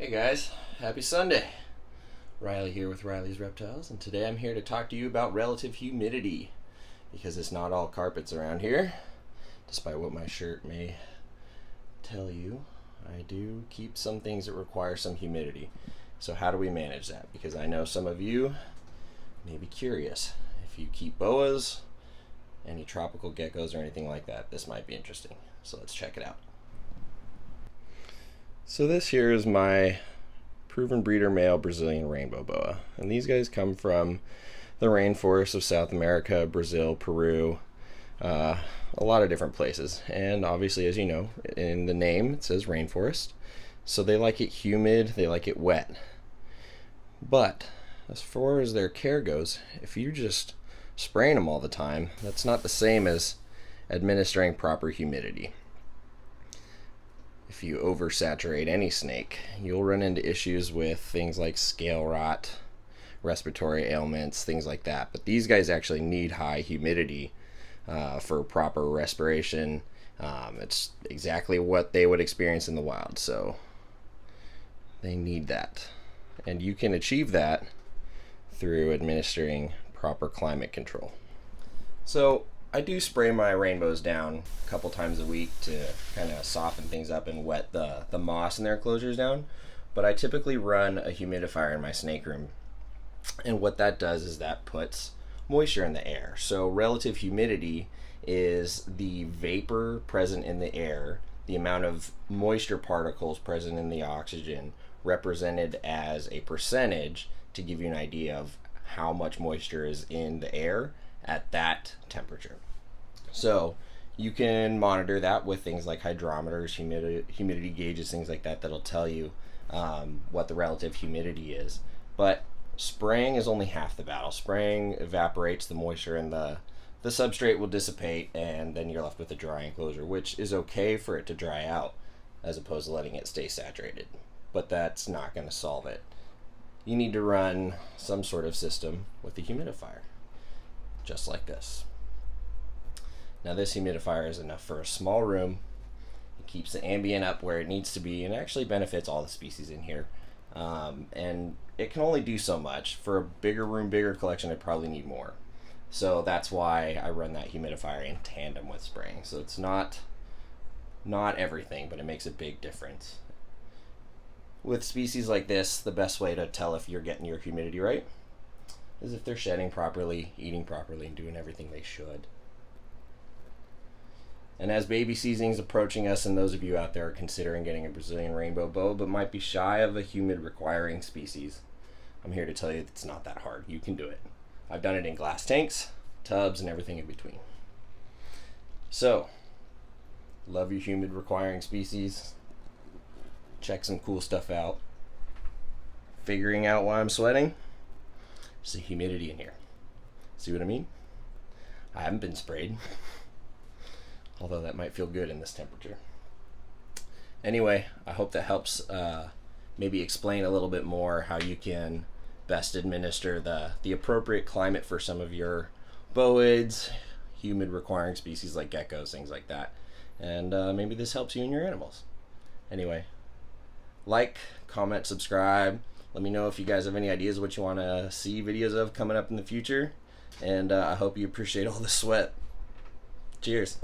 Hey guys, happy Sunday. Riley here with Riley's Reptiles, and today I'm here to talk to you about relative humidity, because it's not all carpets around here. Despite what my shirt may tell you, I do keep some things that require some humidity. So how do we manage that? Because I know some of you may be curious. If you keep boas, any tropical geckos or anything like that, this might be interesting. So let's check it out. So this here is my proven breeder male Brazilian rainbow boa, and these guys come from the rainforests of South America, Brazil, Peru, a lot of different places. And obviously, as you know, in the name it says rainforest, so they like it humid, they like it wet. But as far as their care goes, if you're just spraying them all the time, that's not the same as administering proper humidity. If you oversaturate any snake, you'll run into issues with things like scale rot, respiratory ailments, things like that. But these guys actually need high humidity for proper respiration. It's exactly what they would experience in the wild, so they need that. And you can achieve that through administering proper climate control. So I do spray my rainbows down a couple times a week to kind of soften things up and wet the moss in their enclosures down, but I typically run a humidifier in my snake room, and what that does is that puts moisture in the air. So relative humidity is the vapor present in the air, the amount of moisture particles present in the oxygen represented as a percentage, to give you an idea of how much moisture is in the air at that temperature. So you can monitor that with things like hydrometers, humidity gauges, things like that, that'll tell you what the relative humidity is. But spraying is only half the battle. Spraying evaporates the moisture, and the substrate will dissipate, and then you're left with a dry enclosure, which is okay for it to dry out as opposed to letting it stay saturated. But that's not going to solve it. You need to run some sort of system with a humidifier, just like this. Now this humidifier is enough for a small room. It keeps the ambient up where it needs to be, and actually benefits all the species in here. And it can only do so much. For a bigger room, bigger collection, I'd probably need more. So that's why I run that humidifier in tandem with spraying. So it's not everything, but it makes a big difference. With species like this, the best way to tell if you're getting your humidity right is if they're shedding properly, eating properly, and doing everything they should. And as baby season is approaching us, and those of you out there are considering getting a Brazilian rainbow boa but might be shy of a humid requiring species, I'm here to tell you that it's not that hard. You can do it. I've done it in glass tanks, tubs, and everything in between. So, love your humid requiring species. Check some cool stuff out. Figuring out why I'm sweating? There's the humidity in here. See what I mean? I haven't been sprayed. Although that might feel good in this temperature. Anyway, I hope that helps maybe explain a little bit more how you can best administer the appropriate climate for some of your boids, humid requiring species like geckos, things like that. And maybe this helps you and your animals. Anyway, like, comment, subscribe. Let me know if you guys have any ideas what you want to see videos of coming up in the future. And I hope you appreciate all the sweat. Cheers.